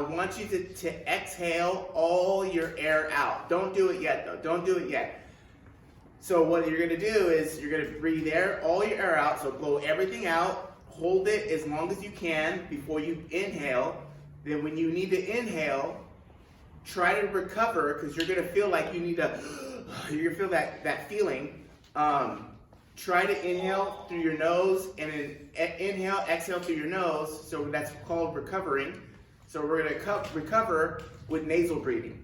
I want you to exhale all your air out. Don't do it yet though, don't do it yet. So what you're gonna do is you're gonna breathe all your air out, so blow everything out, hold it as long as you can before you inhale. Then when you need to inhale, try to recover, because you're gonna feel like you need to, you're gonna feel that feeling. Try to inhale through your nose and then inhale, exhale through your nose. So that's called recovering. So we're gonna recover with nasal breathing.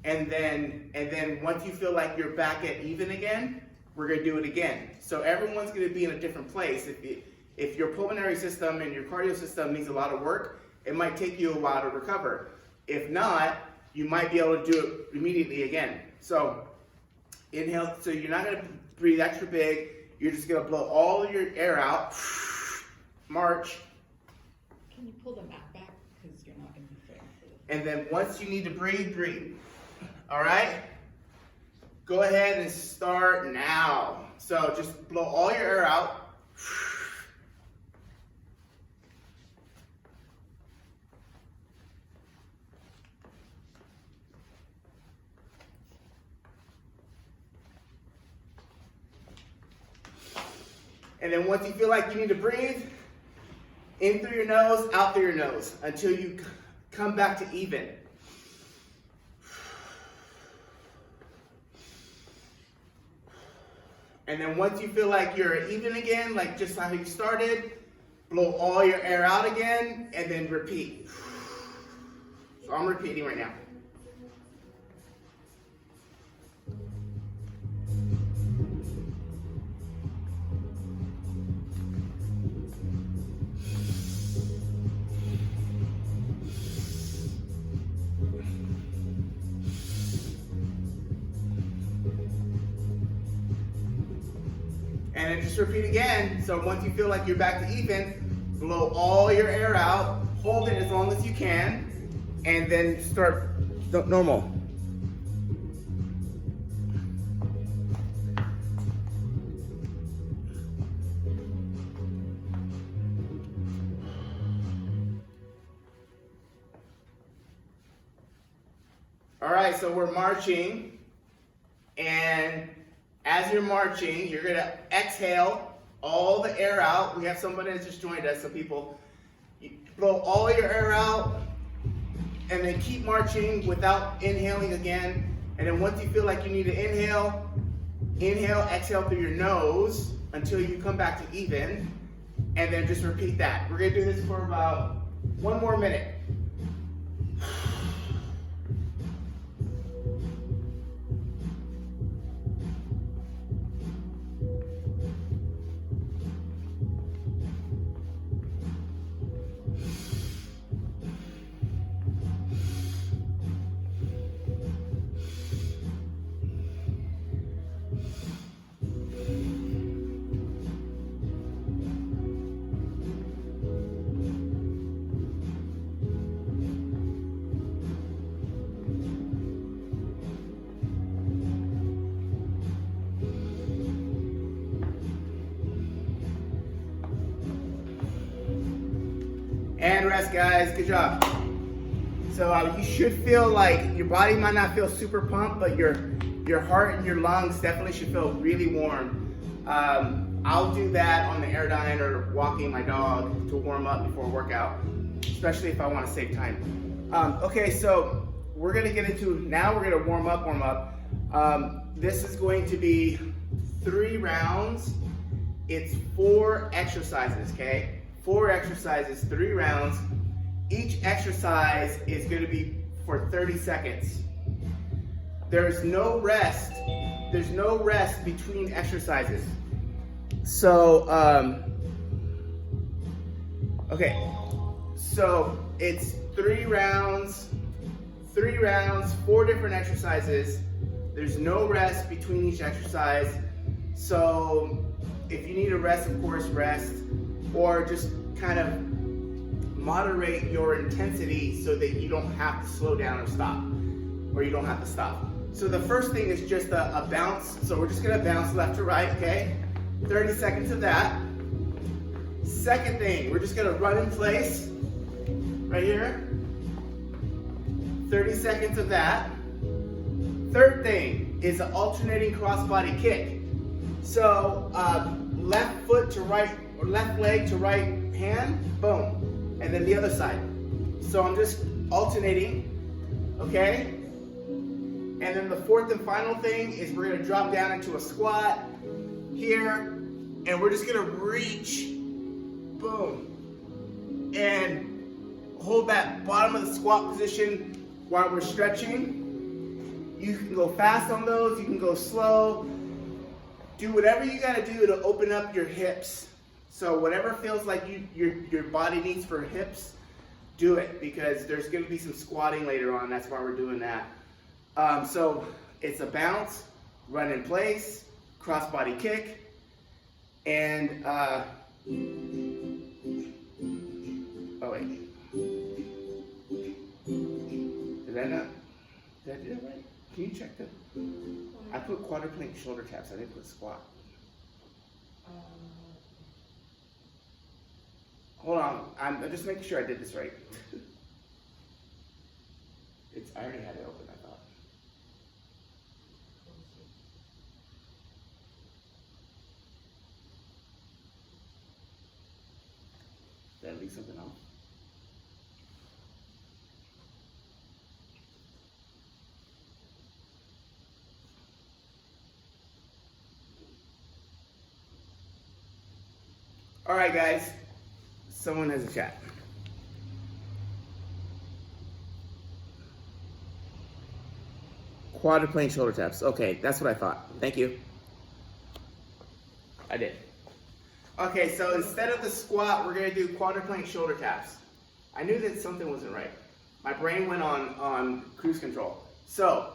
And then once you feel like you're back at even again, we're gonna do it again. So everyone's gonna be in a different place. If your pulmonary system and your cardio system needs a lot of work, it might take you a while to recover. If not, you might be able to do it immediately again. So inhale, so you're not gonna breathe extra big, you're just gonna blow all your air out, march. Can you pull the mat back, because you're not gonna be fair. And then once you need to breathe, breathe. All right? Go ahead and start now. So just blow all your air out. And then once you feel like you need to breathe, in through your nose, out through your nose, until you come back to even. And then once you feel like you're even again, like just how you started, blow all your air out again, and then repeat. So I'm repeating right now. And then just repeat again. So once you feel like you're back to even, blow all your air out, hold it as long as you can, and then start normal. All right, so we're marching, and as you're marching, you're gonna exhale all the air out. We have somebody that's just joined us, so people, you blow all your air out, and then keep marching without inhaling again. And then once you feel like you need to inhale, exhale through your nose until you come back to even, and then just repeat that. We're gonna do this for about 1 more minute. And rest, guys. Good job. So you should feel like your body might not feel super pumped, but your heart and your lungs definitely should feel really warm. I'll do that on the Airdyne or walking my dog to warm up before a workout, especially if I want to save time. Okay, so we're gonna get into, now we're gonna warm up. This is going to be 3 rounds. It's 4 exercises, okay? 4 exercises, 3 rounds. Each exercise is going to be for 30 seconds. There's no rest. There's no rest between exercises. So, okay. So it's 3 rounds, 4 different exercises. There's no rest between each exercise. So if you need a rest, of course, rest. Or just kind of moderate your intensity so that you don't have to slow down or stop, or you don't have to stop. So the first thing is just a bounce. So we're just gonna bounce left to right, okay? 30 seconds of that. Second thing, we're just gonna run in place, right here. 30 seconds of that. Third thing is an alternating crossbody kick. So left foot to right, or left leg to right hand, boom. And then the other side. So I'm just alternating, okay? And then the fourth and final thing is we're gonna drop down into a squat here, and we're just gonna reach, boom, and hold that bottom of the squat position while we're stretching. You can go fast on those, you can go slow. Do whatever you gotta do to open up your hips. So whatever feels like your body needs for hips, do it, because there's gonna be some squatting later on. That's why we're doing that. So it's a bounce, run in place, crossbody kick, and oh wait, did I not? Did I do that right? Can you check that? I put quadruplank shoulder taps. I didn't put squat. Hold on, I'm just making sure I did this right. I already had it open, I thought. Did I leave something off? All right, guys. Someone has a chat. Quadruplank shoulder taps. Okay, that's what I thought. Thank you. I did. Okay, so instead of the squat, we're gonna do quadruplank shoulder taps. I knew that something wasn't right. My brain went on cruise control. So,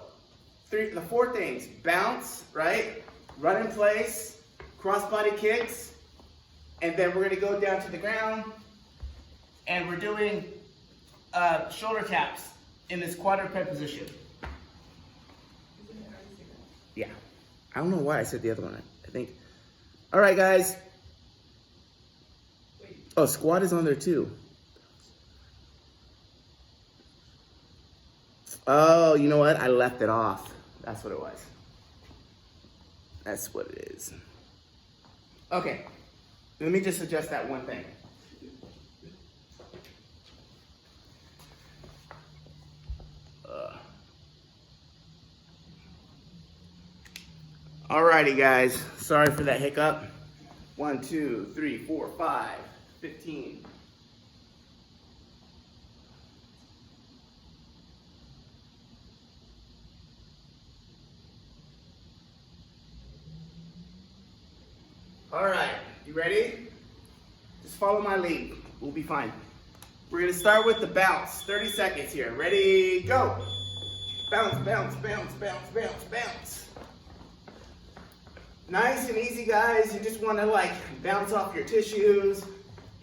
the four things: bounce, right? Run in place, crossbody kicks, and then we're gonna go down to the ground, and we're doing shoulder taps in this quadruped position. Yeah, I don't know why I said the other one. I think. All right, guys. Oh, squat is on there too. Oh, you know what? I left it off. That's what it was. That's what it is. Okay, let me just adjust that one thing. Alrighty, guys. Sorry for that hiccup. 1, 2, 3, 4, 5, 15. All right, you ready? Just follow my lead. We'll be fine. We're gonna start with the bounce. 30 seconds here. Ready, go. Bounce, bounce, bounce, bounce, bounce, bounce. Nice and easy, guys. You just wanna like bounce off your tissues.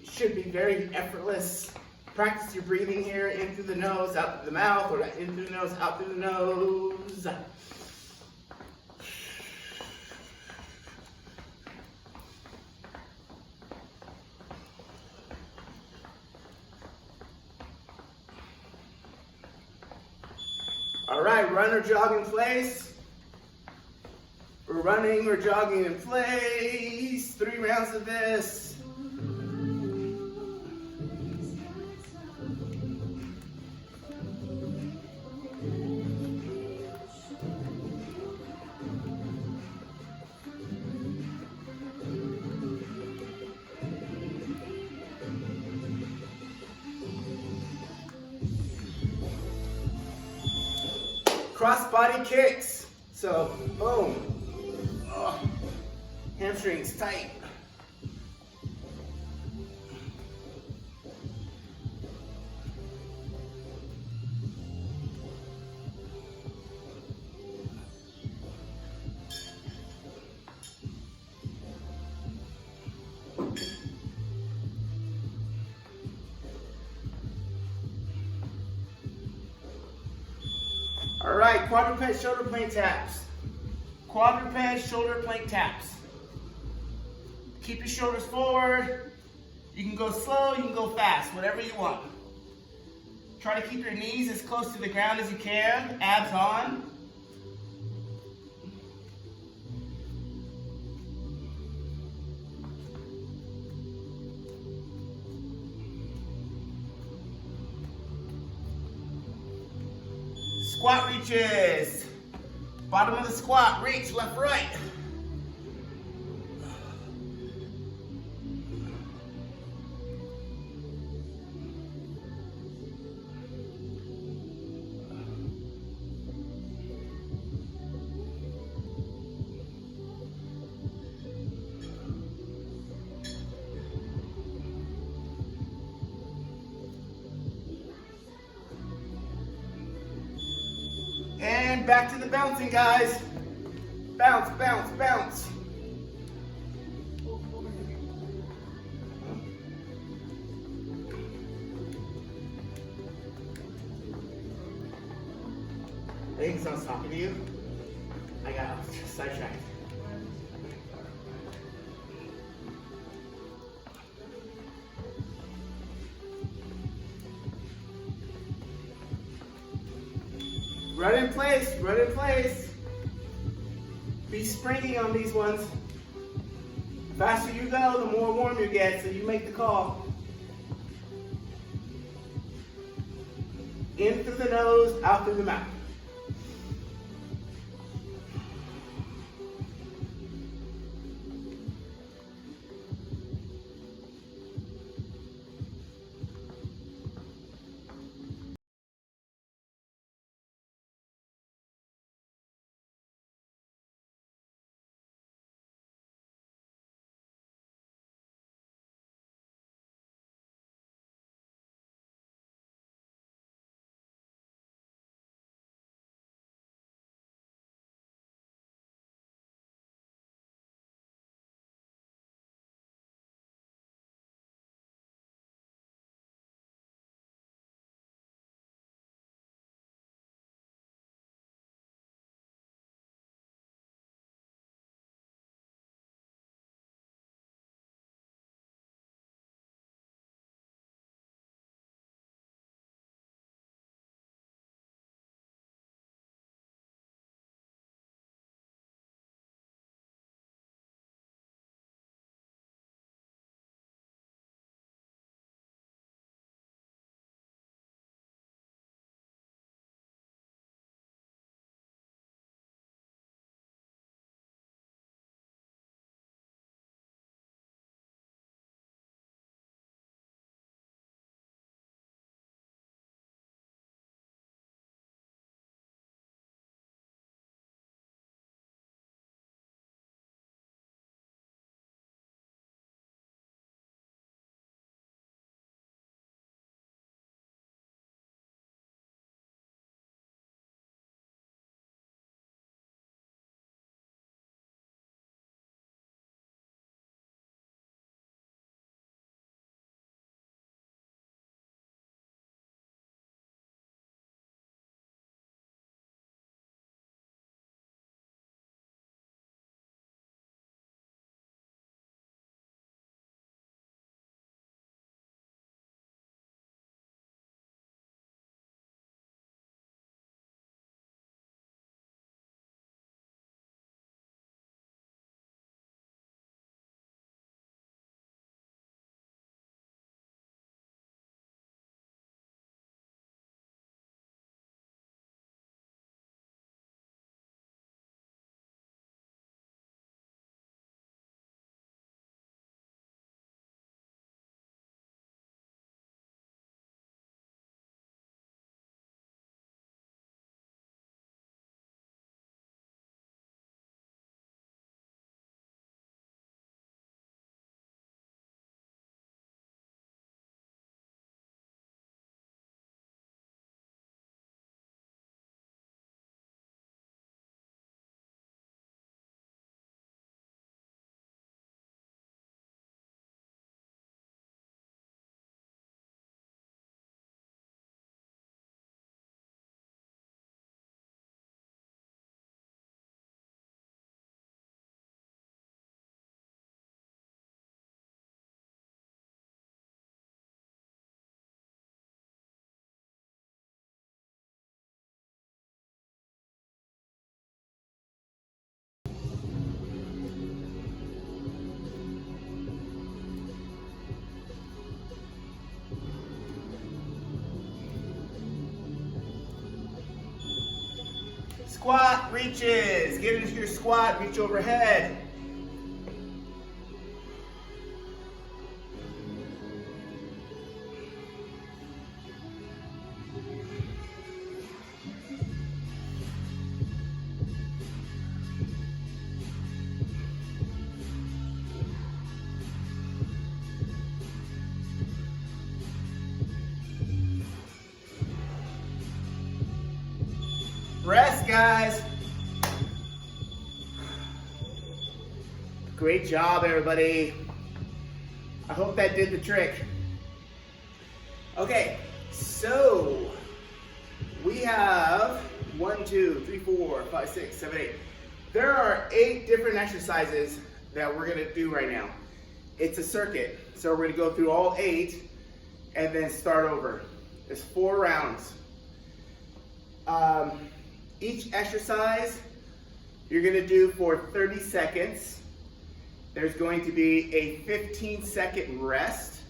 It should be very effortless. Practice your breathing here, in through the nose, out through the mouth, or in through the nose, out through the nose. All right, run or jog in place. We're running or jogging in place. 3 rounds of this. Cross body kicks. So, boom. Oh, hamstrings tight. All right, quadruped shoulder plank taps. Quadruped shoulder plank taps. Keep your shoulders forward. You can go slow, you can go fast, whatever you want. Try to keep your knees as close to the ground as you can, abs on. Squat reaches. Bottom of the squat, reach, left, right. And back to the bouncing, guys. Bounce, bounce, bounce. I think someone's talking to you. I got sidetracked. Run in place, run in place. Be springy on these ones. The faster you go, the more warm you get, so you make the call. In through the nose, out through the mouth. Squat reaches. Get into your squat, reach overhead. Rest, guys. Great job, everybody. I hope that did the trick. Okay, so we have 1, 2, 3, 4, 5, 6, 7, 8. There are 8 different exercises that we're gonna do right now. It's a circuit, so we're gonna go through all 8 and then start over. There's 4 rounds. Each exercise you're gonna do for 30 seconds. There's going to be a 15-second rest,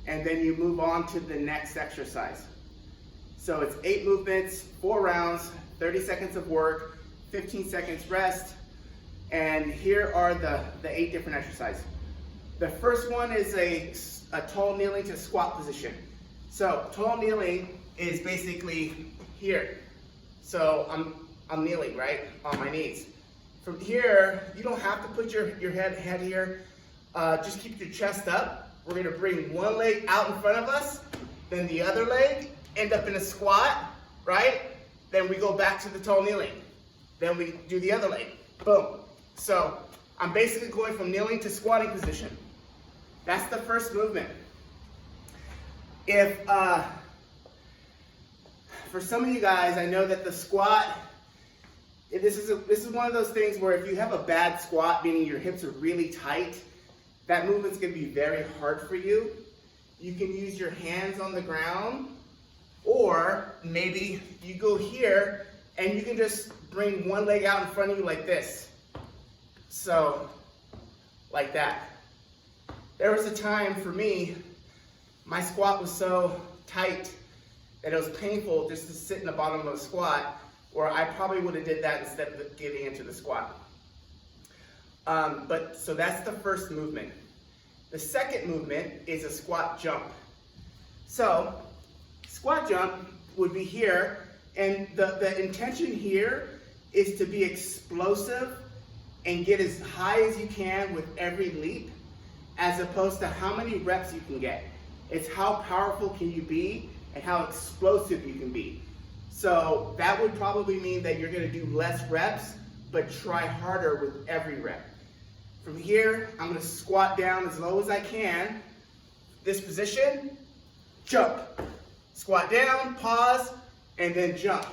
and then you move on to the next exercise. So it's 8 movements, 4 rounds, 30 seconds of work, 15 seconds rest, and here are the 8 different exercises. The first one is a tall kneeling to squat position. So tall kneeling is basically here. So I'm kneeling, right, on my knees. From here, you don't have to put your head here. Just keep your chest up. We're gonna bring one leg out in front of us, then the other leg, end up in a squat, right? Then we go back to the tall kneeling. Then we do the other leg, boom. So I'm basically going from kneeling to squatting position. That's the first movement. If, for some of you guys, I know that the squat, this is one of those things where if you have a bad squat, meaning your hips are really tight, that movement's gonna be very hard for you. You can use your hands on the ground, or maybe you go here and you can just bring one leg out in front of you like this. So, like that. There was a time for me, my squat was so tight that it was painful just to sit in the bottom of a squat, or I probably would have did that instead of getting into the squat. So that's the first movement. The second movement is a squat jump. So squat jump would be here, and the intention here is to be explosive and get as high as you can with every leap, as opposed to how many reps you can get. It's how powerful can you be and how explosive you can be. So that would probably mean that you're gonna do less reps, but try harder with every rep. From here, I'm gonna squat down as low as I can. This position, jump. Squat down, pause, and then jump.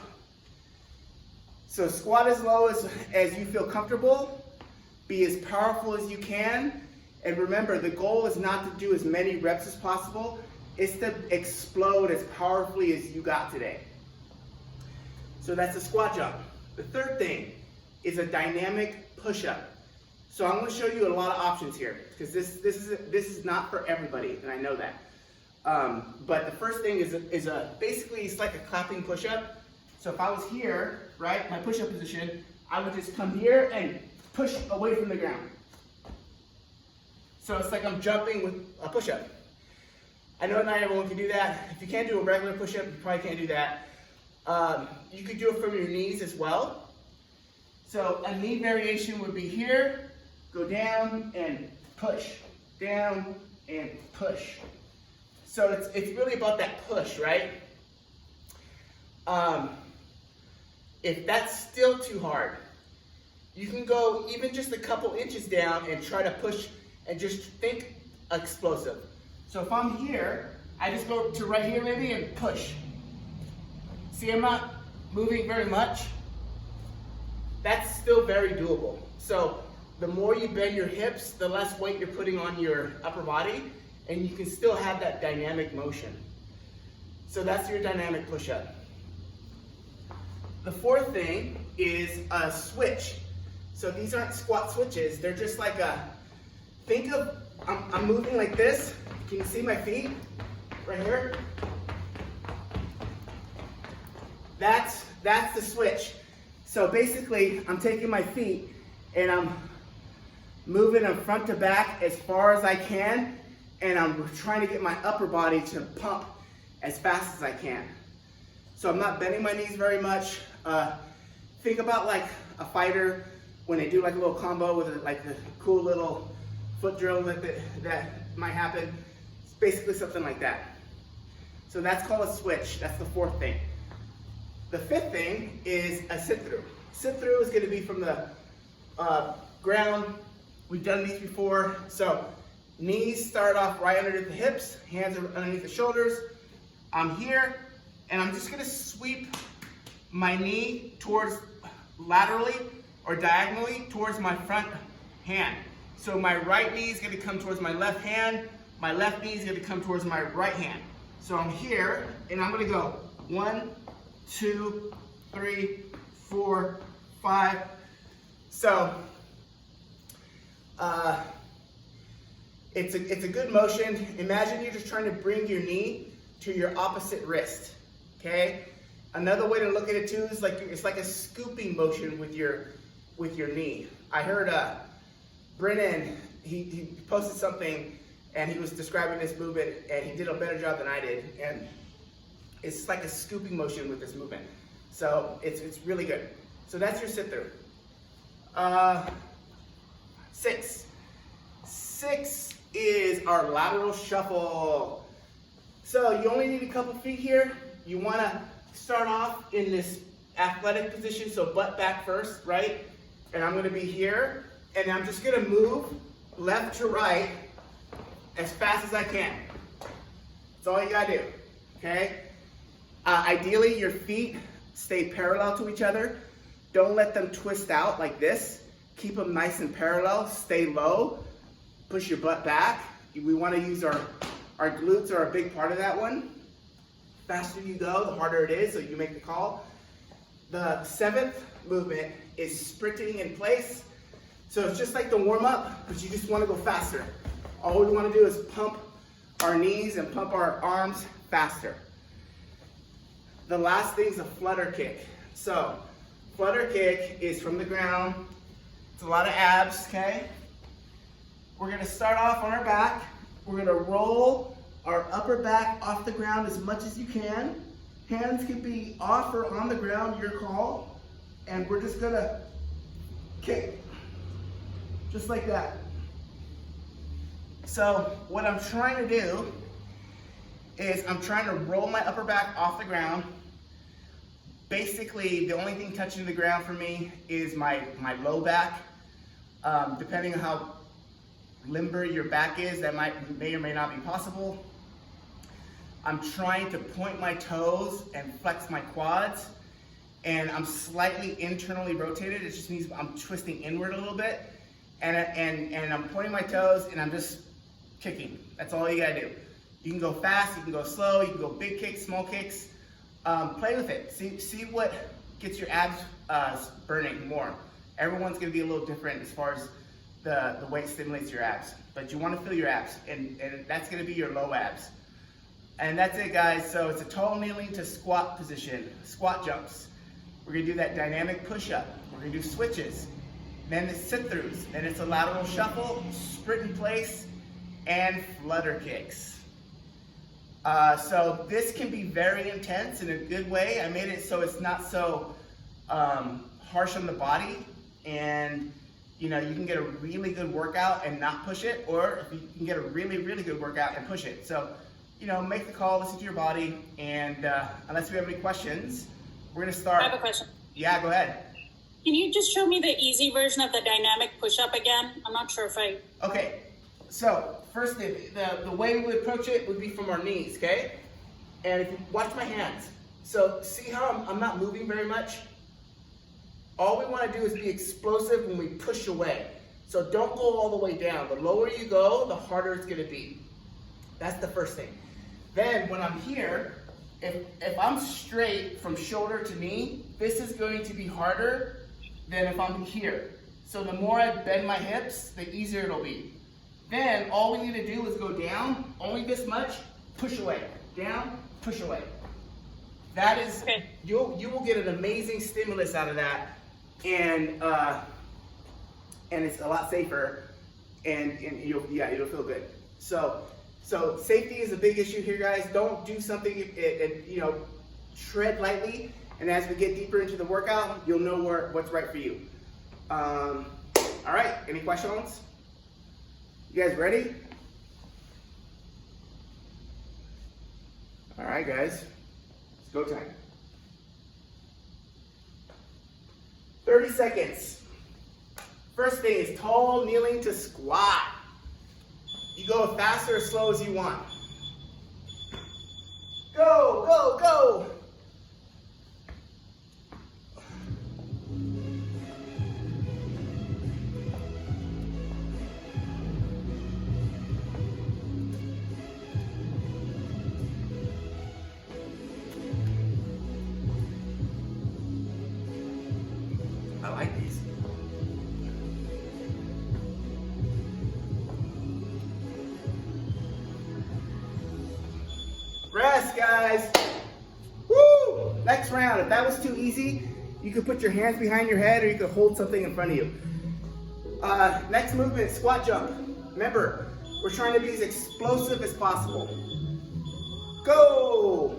So squat as low as you feel comfortable, be as powerful as you can, and remember, the goal is not to do as many reps as possible, it's to explode as powerfully as you got today. So that's a squat jump. The third thing is a dynamic push-up. So I'm going to show you a lot of options here, because this is not for everybody, and I know that. But the first thing is basically it's like a clapping push-up. So if I was here, right, my push-up position, I would just come here and push away from the ground. So it's like I'm jumping with a push-up. I know not everyone can do that. If you can't do a regular push-up, you probably can't do that. You could do it from your knees as well. So a knee variation would be here, go down and push, down and push. So it's really about that push, right? If that's still too hard, you can go even just a couple inches down and try to push and just think explosive. So if I'm here, I just go to right here maybe and push. See, I'm not moving very much. That's still very doable. So the more you bend your hips, the less weight you're putting on your upper body, and you can still have that dynamic motion. So that's your dynamic push-up. The fourth thing is a switch. So these aren't squat switches, they're just like think of, I'm moving like this. Can you see my feet? Right here? That's the switch. So basically, I'm taking my feet and I'm moving them front to back as far as I can, and I'm trying to get my upper body to pump as fast as I can. So I'm not bending my knees very much. Think about like a fighter when they do like a little combo with like the cool little foot drill that might happen. It's basically something like that. So that's called a switch. That's the fourth thing. The fifth thing is a sit through. Sit through is going to be from the ground. We've done these before. So knees start off right underneath the hips, hands are underneath the shoulders. I'm here, and I'm just going to sweep my knee towards laterally or diagonally towards my front hand. So my right knee is going to come towards my left hand. My left knee is going to come towards my right hand. So I'm here, and I'm going to go 1, 2, 3, 4, 5. So it's a good motion. Imagine you're just trying to bring your knee to your opposite wrist. Okay. Another way to look at it too is like it's like a scooping motion with your knee. I heard Brennan, he posted something and he was describing this movement, and he did a better job than I did. And it's like a scooping motion with this movement. So it's really good. So that's your sit through. 6 is our lateral shuffle. So you only need a couple feet here. You want to start off in this athletic position, so butt back first, right? And I'm going to be here, and I'm just going to move left to right as fast as I can. That's all you got to do, okay? Ideally, your feet stay parallel to each other. Don't let them twist out like this. Keep them nice and parallel. Stay low. Push your butt back. We want to use our glutes are a big part of that one. Faster you go, the harder it is, so you make the call. The 7th movement is sprinting in place. So it's just like the warm-up, but you just want to go faster. All we want to do is pump our knees and pump our arms faster. The last thing is a flutter kick. So flutter kick is from the ground. It's a lot of abs, okay? We're going to start off on our back. We're going to roll our upper back off the ground as much as you can. Hands can be off or on the ground, your call. And we're just going to kick, just like that. So what I'm trying to do is I'm trying to roll my upper back off the ground. Basically, the only thing touching the ground for me is my low back. Depending on how limber your back is, that may or may not be possible. I'm trying to point my toes and flex my quads, and I'm slightly internally rotated. It just means I'm twisting inward a little bit, and I'm pointing my toes, and I'm just kicking. That's all you gotta do. You can go fast, you can go slow, you can go big kicks, small kicks. Play with it. See what gets your abs burning more. Everyone's gonna be a little different as far as the weight stimulates your abs, but you want to feel your abs, and that's going to be your low abs. And that's it, guys. So it's a tall kneeling to squat position, squat jumps. We're going to do that dynamic push-up. We're going to do switches. Then it's sit-throughs. Then it's a lateral shuffle, sprint in place, and flutter kicks. So this can be very intense in a good way. I made it so it's not so harsh on the body, and you know, you can get a really good workout and not push it, or you can get a really, really good workout and push it. So, you know, make the call, listen to your body, and unless we have any questions, we're gonna start. I have a question. Yeah, go ahead. Can you just show me the easy version of the dynamic push-up again? I'm not sure if I... Okay, so first thing, the way we would approach it would be from our knees, okay? And if you watch my hands, so see how I'm not moving very much? All we want to do is be explosive when we push away. So don't go all the way down. The lower you go, the harder it's going to be. That's the first thing. Then when I'm here, if I'm straight from shoulder to knee, this is going to be harder than if I'm here. So the more I bend my hips, the easier it'll be. Then all we need to do is go down, only this much, push away. Down, push away. That is, okay. You will get an amazing stimulus out of that and it's a lot safer, and you'll feel good. So safety is a big issue here, guys. Don't do something, you know, tread lightly, and as we get deeper into the workout, you'll know what's right for you. All right, any questions? You guys ready? All right, guys, it's go time. 30 seconds. First thing is tall kneeling to squat. You go as fast or as slow as you want. Go, go, go. I like these. Rest, guys. Woo! Next round. If that was too easy, you could put your hands behind your head or you could hold something in front of you. Next movement, squat jump. Remember, we're trying to be as explosive as possible. Go!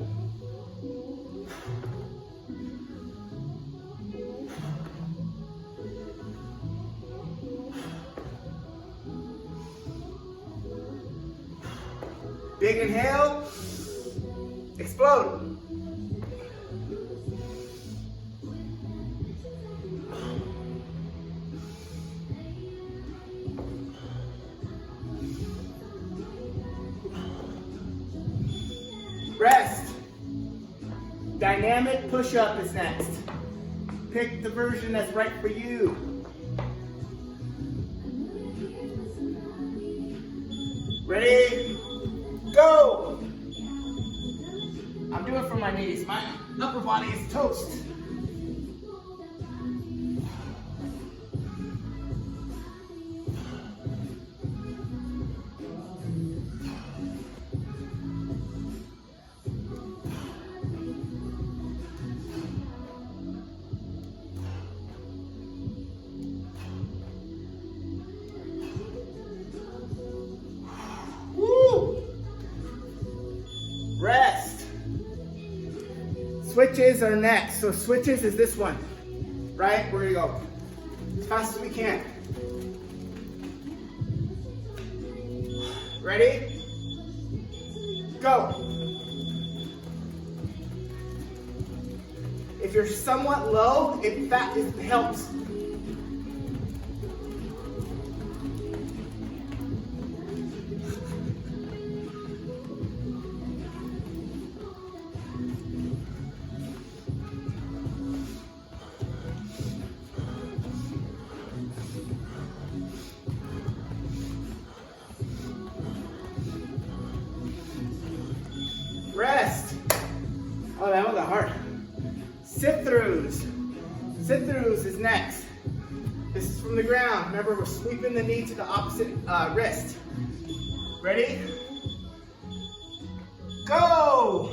Big inhale. Explode. Rest. Dynamic push-up is next. Pick the version that's right for you. Ready? Go! I'm doing it for my knees. My upper body is toast. Woo! Rest. Switches are next. So switches is this one, right? We're gonna go as fast as we can. Ready? Go. If you're somewhat low, it helps. Rest. Oh, that was hard. Sit-throughs. Sit-throughs is next. This is from the ground. Remember, we're sweeping the knee to the opposite wrist. Ready? Go!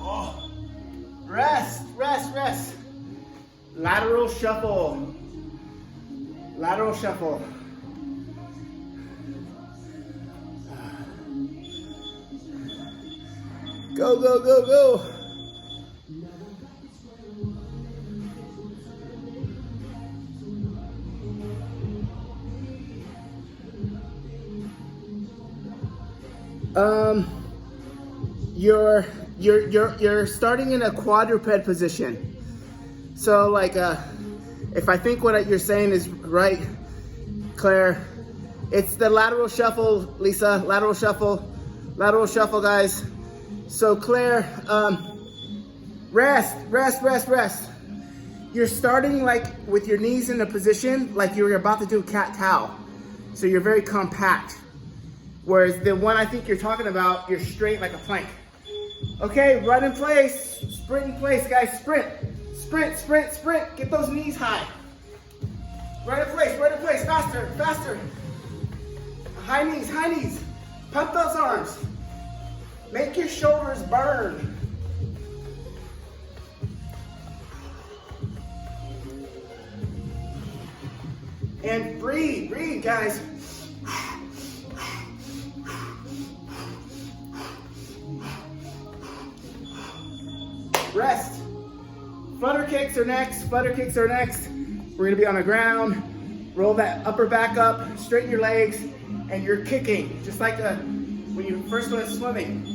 Oh. Rest, rest, rest. Lateral shuffle. Lateral shuffle. Go, go, go, go. You're starting in a quadruped position. So like if I think what you're saying is right, Claire, it's the lateral shuffle, Lisa, lateral shuffle, guys. So Claire, rest, rest, rest, rest. you're starting like with your knees in a position like you're about to do cat-cow. So you're very compact. Whereas the one I think you're talking about, you're straight like a plank. Okay, run in place, sprint in place, guys, sprint. Sprint, sprint, sprint, get those knees high. Run in place, faster, faster. High knees, pump those arms. Make your shoulders burn. And breathe, guys. Rest. Flutter kicks are next. We're gonna be on the ground. Roll that upper back up, straighten your legs, and you're kicking, just like when you first went swimming.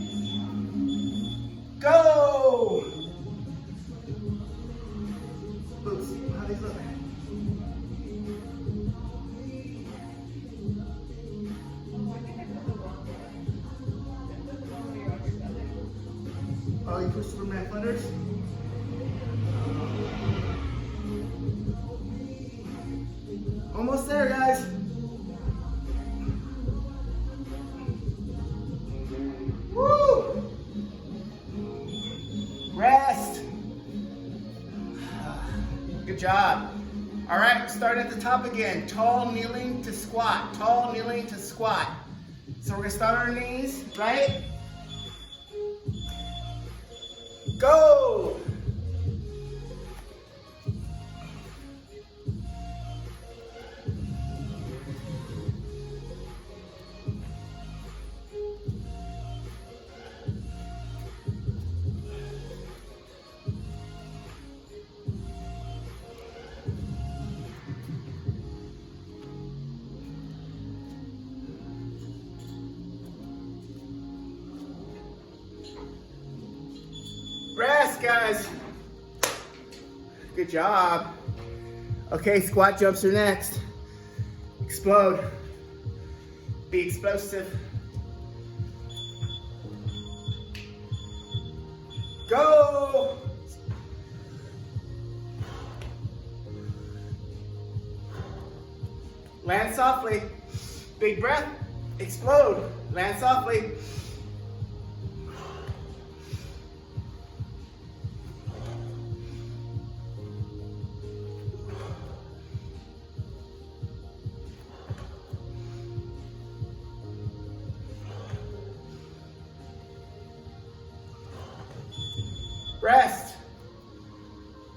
Go! Oops, how these look? Oh, you push Superman flutters? Almost there, guys. Woo! Rest. Good job. All right, start at the top again. Tall, kneeling to squat. Tall, kneeling to squat. So we're gonna start on our knees, right? Go! Rest, guys. Good job. Okay, squat jumps are next. Explode. Be explosive. Go. Land softly. Big breath. Explode. Land softly. Rest.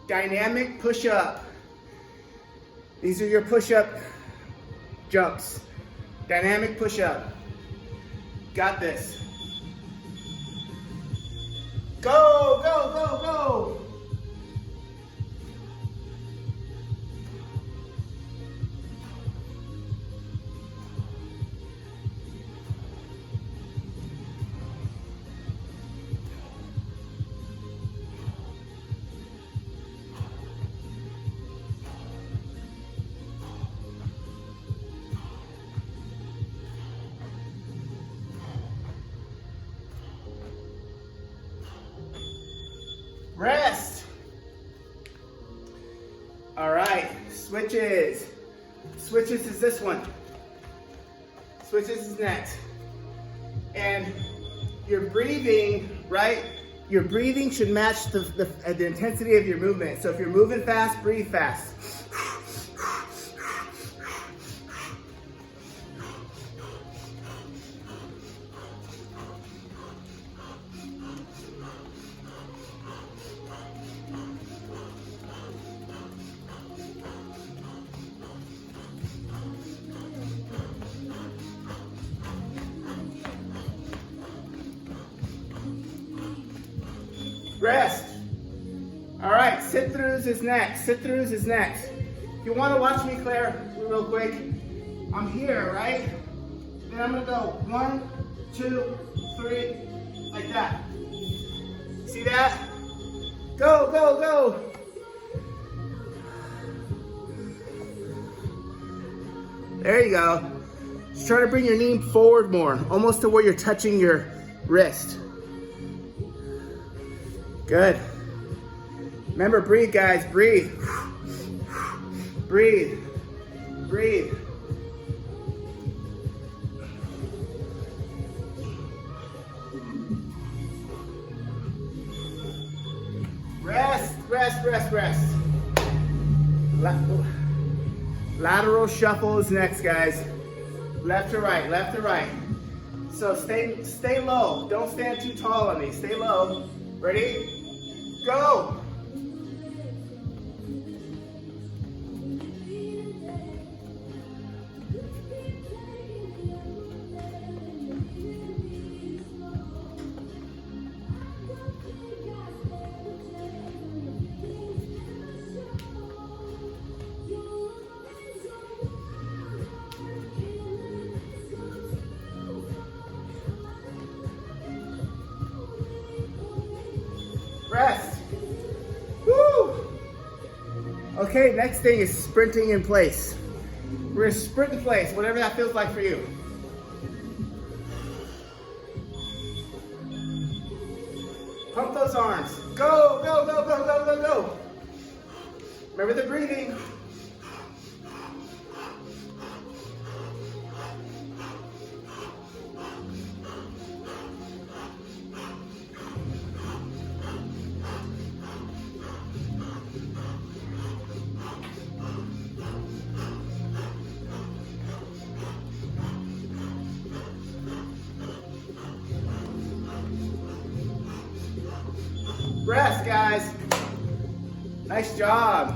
Dynamic push-up. These are your push-up jumps. Dynamic push-up. Got this. Go, go, go, go. Rest. All right, switches. Switches is this one. Switches is next. And your breathing, right? Your breathing should match the intensity of your movement. So if you're moving fast, breathe fast. Rest. All right, sit-throughs is next. Sit-throughs is next. If you want to watch me, Claire, real quick, I'm here, right? Then I'm gonna go 1, 2, 3, like that. See that? Go, go, go. There you go. Just try to bring your knee forward more, almost to where you're touching your wrist. Good. Remember, breathe, guys, breathe. Breathe, breathe. Rest, rest, rest, rest. Lateral shuffle is next, guys. Left to right, left to right. So stay low. Don't stand too tall on me. Stay low. Ready? Go. Rest. Woo! Okay, next thing is sprinting in place. We're gonna sprint in place, whatever that feels like for you. Pump those arms. Go, go, go, go, go, go, go. Remember the breathing. Rest, guys. Nice job.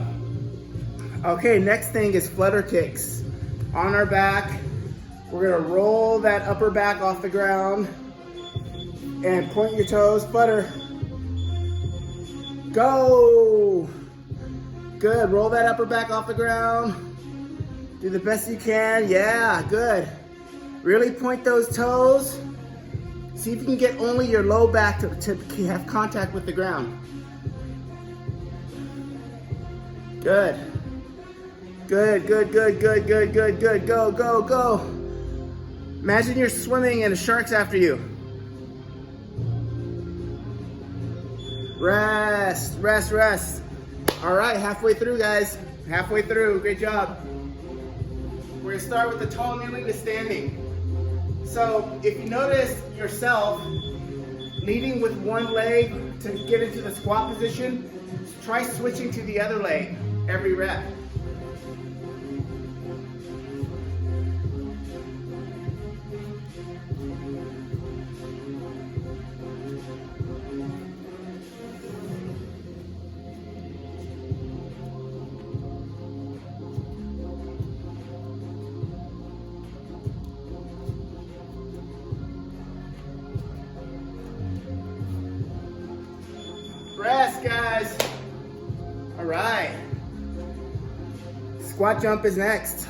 Okay, next thing is flutter kicks. On our back, we're gonna roll that upper back off the ground and point your toes, flutter. Go. Good, roll that upper back off the ground. Do the best you can, yeah, good. Really point those toes. See if you can get only your low back to have contact with the ground. Good. Good, good, good, good, good, good, good. Go, go, go. Imagine you're swimming and a shark's after you. Rest, rest, rest. All right, halfway through, guys. Halfway through, great job. We're gonna start with the tall kneeling to standing. So if you notice yourself leading with one leg to get into the squat position, try switching to the other leg every rep. Rest, guys. All right. Squat jump is next.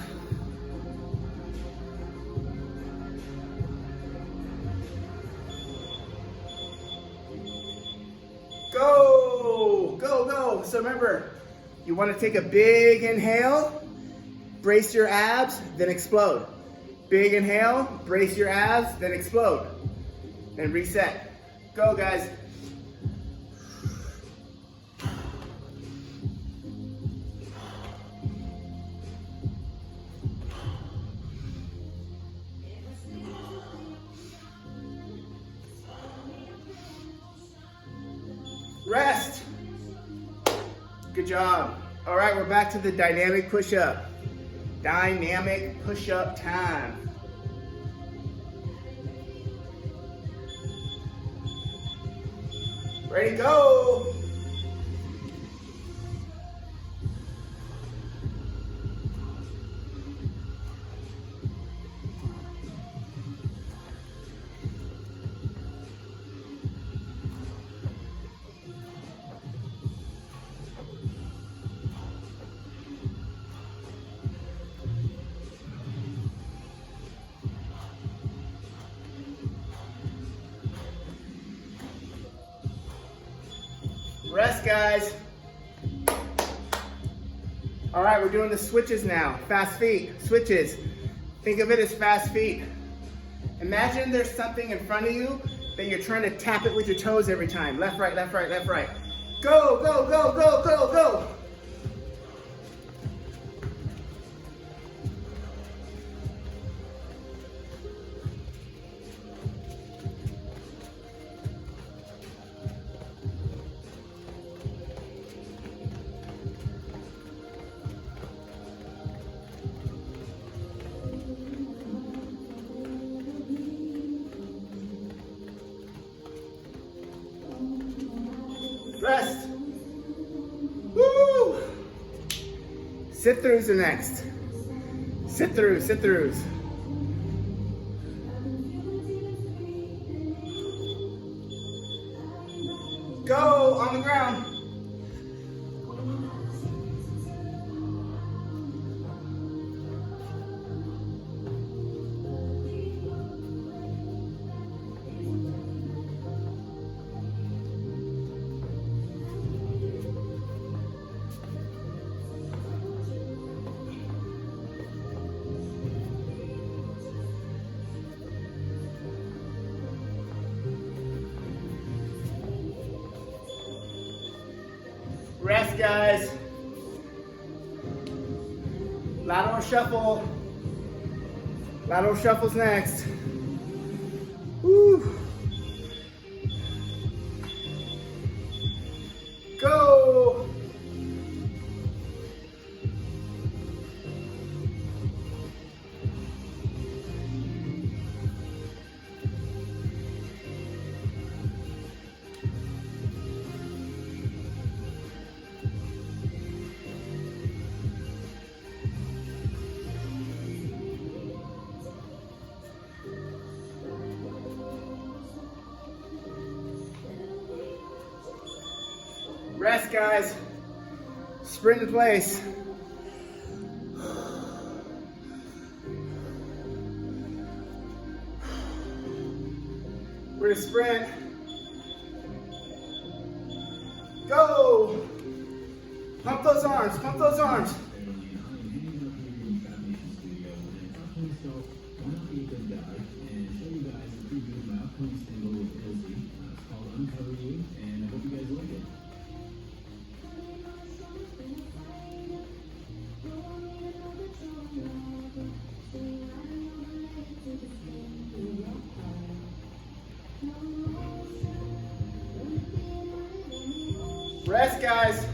Go, go, go. So remember, you want to take a big inhale, brace your abs, then explode. Big inhale, brace your abs, then explode. And reset. Go, guys. Rest. Good job. All right, we're back to the dynamic push-up. Dynamic push-up time. Ready, go. Rest, guys. All right, we're doing the switches now. Fast feet, switches. Think of it as fast feet. Imagine there's something in front of you that you're trying to tap it with your toes every time. Left, right, left, right, left, right. Go, go, go, go, go, go. Rest. Woo! Sit-throughs are next. Sit-throughs, sit-throughs. Go on the ground. Rest, guys. Lateral shuffle. Lateral shuffle's next. Woo. Go. Rest, guys. Sprint in place. We're gonna sprint. Go. Pump those arms, pump those arms. Rest, guys.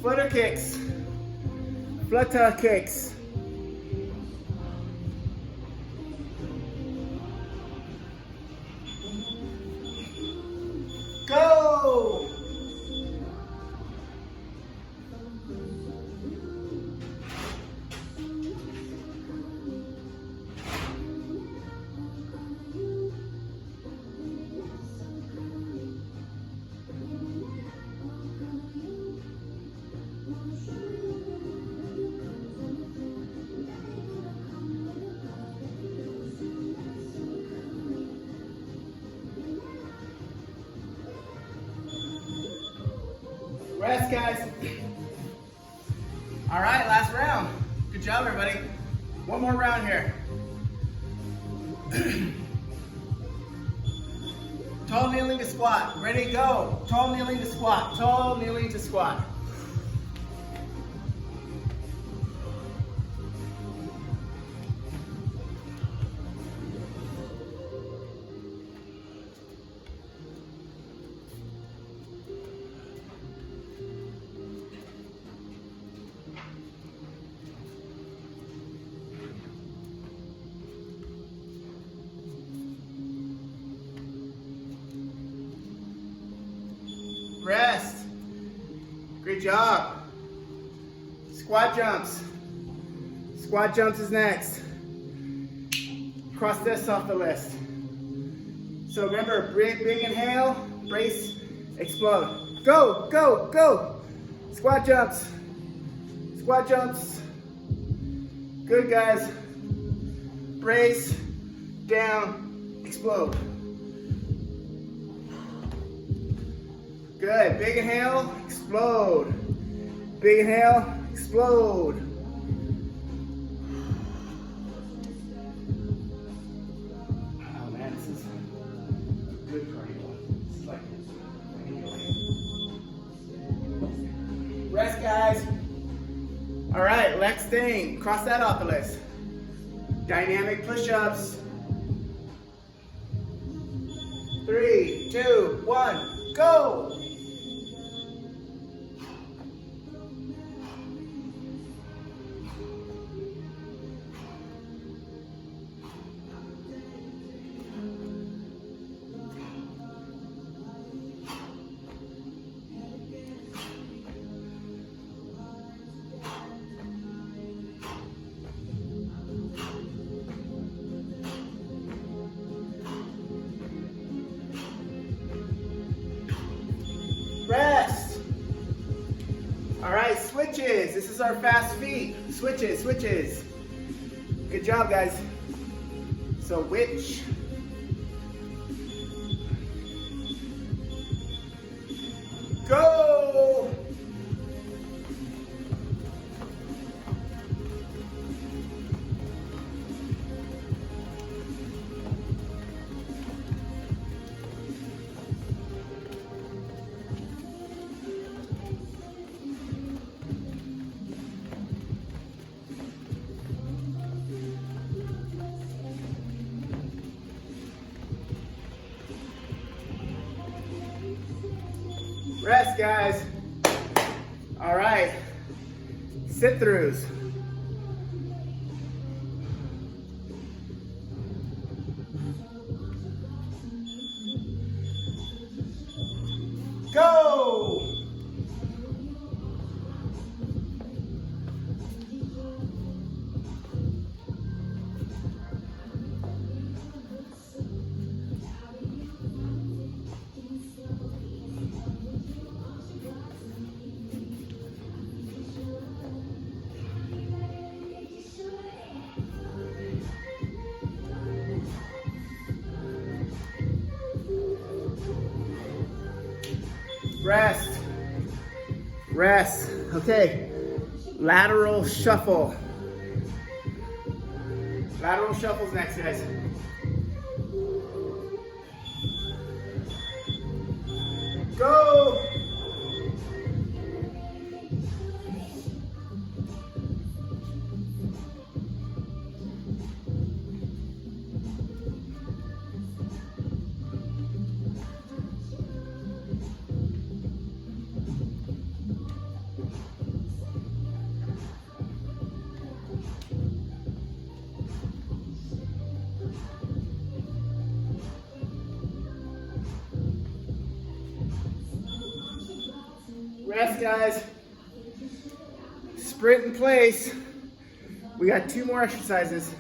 Flutter kicks. Flutter kicks. Go. Rest, guys. All right, last round. Good job, everybody. One more round here. Tall kneeling to squat. Ready, go. Tall kneeling to squat. Tall kneeling to squat. Rest. Great job. Squat jumps. Squat jumps is next. Cross this off the list. So remember, big inhale, brace, explode. Go, go, go. Squat jumps. Squat jumps. Good, guys. Brace, down, explode. Good. Big inhale, explode. Big inhale, explode. Oh man, this is good cardio. This is like anyway. All right, next thing, cross that off the list. Dynamic push-ups. 3, 2, 1, go! Rest. All right, switches. This is our fast feet. Switches, switches. Good job, guys. So which? Go! Rest, guys. All right. Sit-throughs. Go! Rest. Rest. Okay. Lateral shuffle. Lateral shuffle's next, guys. Go. Rest, guys. Sprint in place. We got 2 more exercises.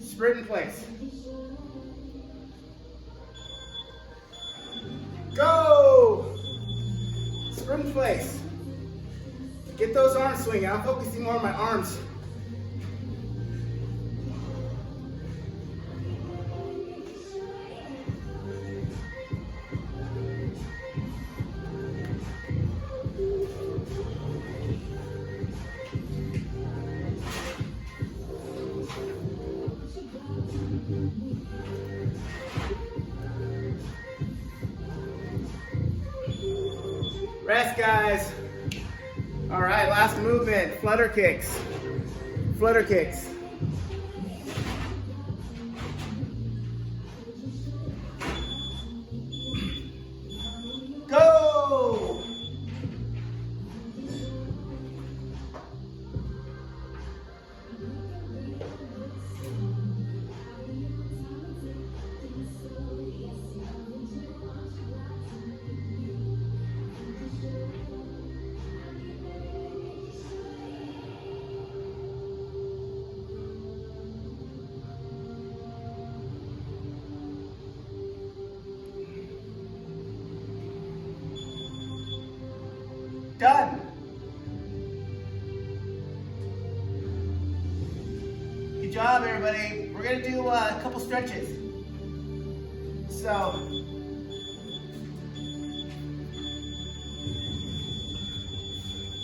Sprint in place. Go! Sprint in place. Get those arms swinging. I'm focusing more on my arms. Rest, guys. All right, last movement, flutter kicks. Flutter kicks. Go! Done. Good job, everybody. We're gonna do a couple stretches. So,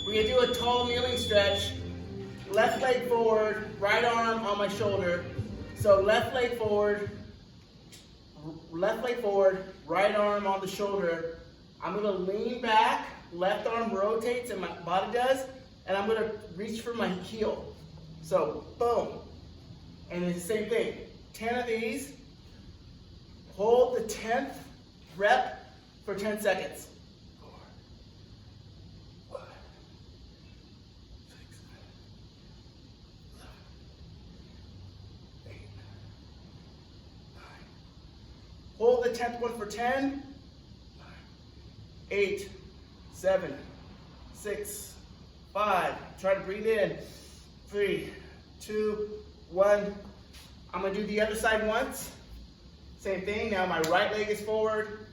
we're gonna do a tall kneeling stretch. Left leg forward, right arm on my shoulder. So left leg forward, right arm on the shoulder. I'm gonna lean back, left arm rotates and my body does, and I'm gonna reach for my heel. So, boom. And it's the same thing. 10 of these. Hold the 10th rep for 10 seconds. 4, 5, 6, 7, 8, 9. Hold the 10th one for 10. 8, 7, 6, 5. Try to breathe in. 3, 2, 1. I'm going to do the other side once. Same thing. Now my right leg is forward.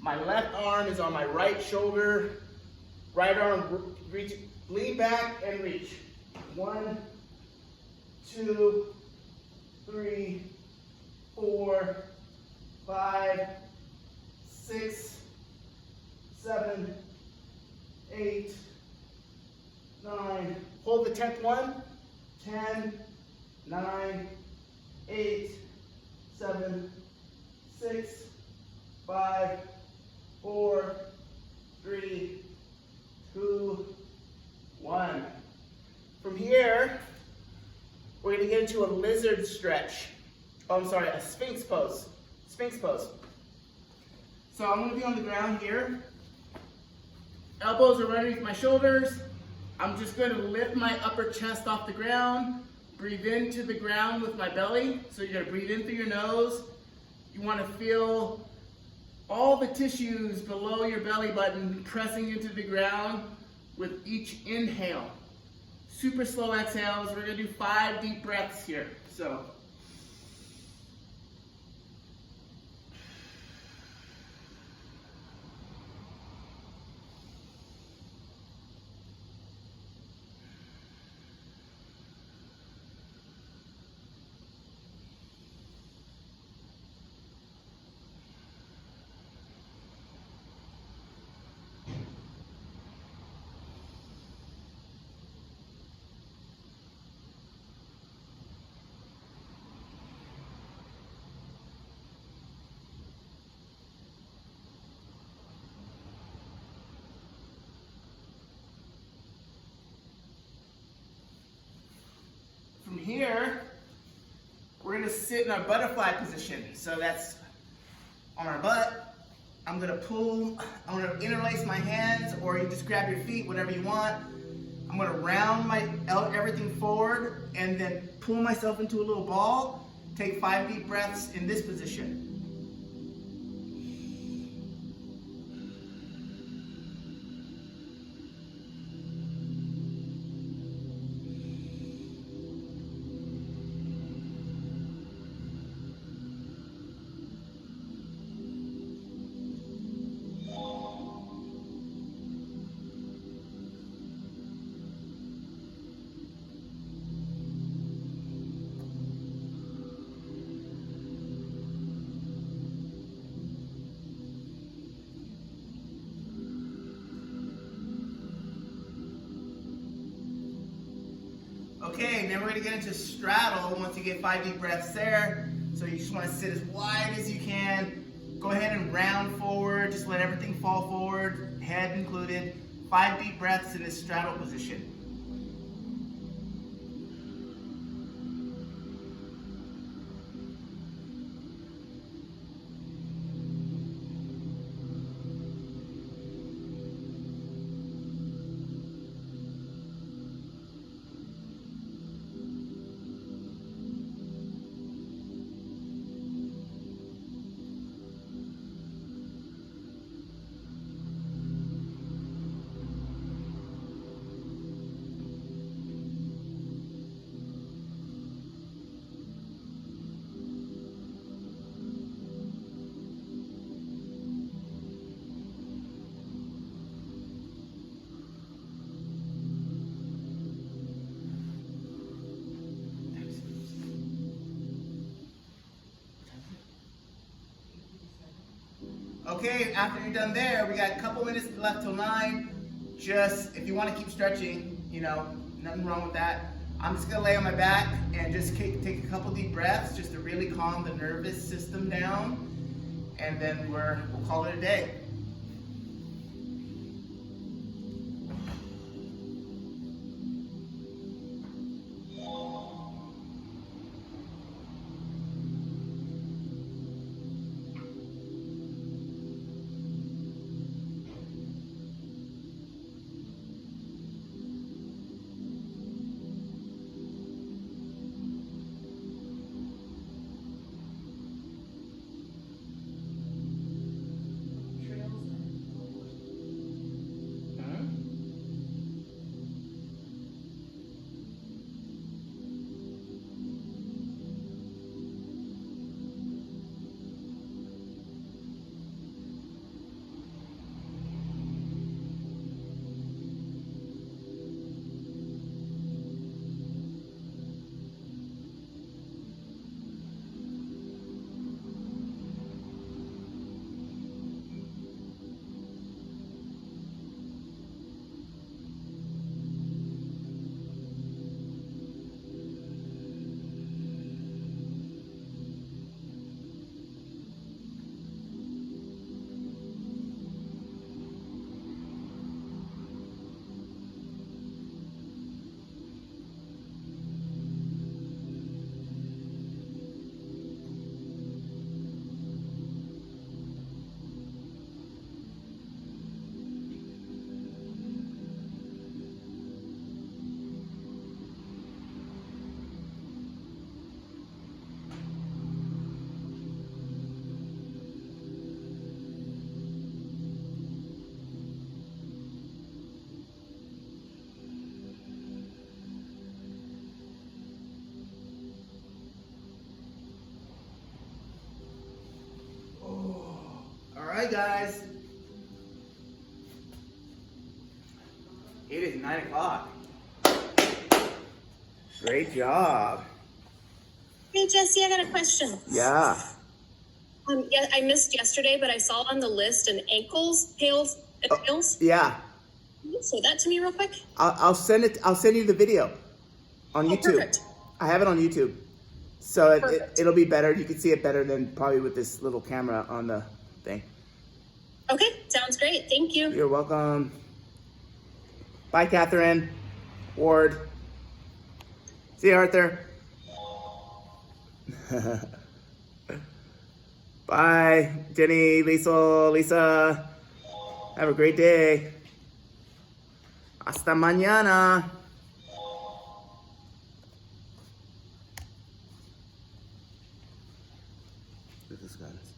My left arm is on my right shoulder. Right arm, reach, lean back and reach. 1, 2, 3, 4, 5, 6, 7, 8, 9. Hold the 10th one. 10, 9, 8, 7, 6, 5, 4, 3, 2, 1. From here, we're going to get into a lizard stretch. Oh, I'm sorry, a sphinx pose. Sphinx pose. So I'm going to be on the ground here. Elbows are underneath my shoulders. I'm just going to lift my upper chest off the ground. Breathe into the ground with my belly. So you're going to breathe in through your nose. You want to feel all the tissues below your belly button pressing into the ground with each inhale. Super slow exhales. We're going to do 5 deep breaths here. So. From here, we're going to sit in our butterfly position. So that's on our butt. I'm going to interlace my hands, or you just grab your feet, whatever you want. I'm going to round everything forward and then pull myself into a little ball. Take 5 deep breaths in this position. Okay, then we're going to get into straddle once you get 5 deep breaths there. So you just want to sit as wide as you can. Go ahead and round forward. Just let everything fall forward, head included. 5 deep breaths in this straddle position. Okay, after you're done there, we got a couple minutes left till 9. Just, if you want to keep stretching, you know, nothing wrong with that. I'm just going to lay on my back and just take a couple deep breaths just to really calm the nervous system down. And then we'll call it a day. right, guys. It is 9 o'clock. Great job. Hey Jesse, I got a question. Yeah. Yeah, I missed yesterday, but I saw on the list an ankles, tails, and tails. Yeah. Can you say that to me real quick? I'll send it. I'll send you the video on YouTube. Perfect. I have it on YouTube, so Perfect. it'll be better. You can see it better than probably with this little camera on the thing. Okay, sounds great. Thank you. You're welcome. Bye, Catherine. Ward. See you, Arthur. Bye, Jenny, Lisa. Have a great day. Hasta mañana. This is guns.